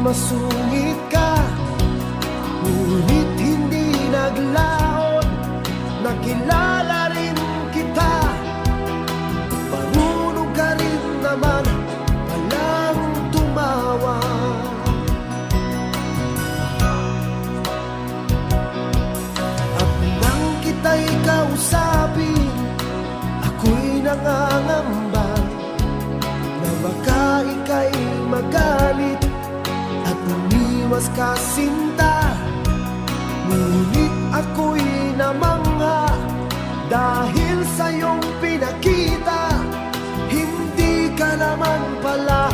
masungit ka, ngunit hindi naglaon. Nakilala rin kita, marunong ka rin naman palang tumawa. At nang kita'y kausapin, ako'y nangangamba na baka ika'y magalit at umiwas ka sinta. Ngunit ako'y namangha dahil sa iyong pinakita, hindi ka naman pala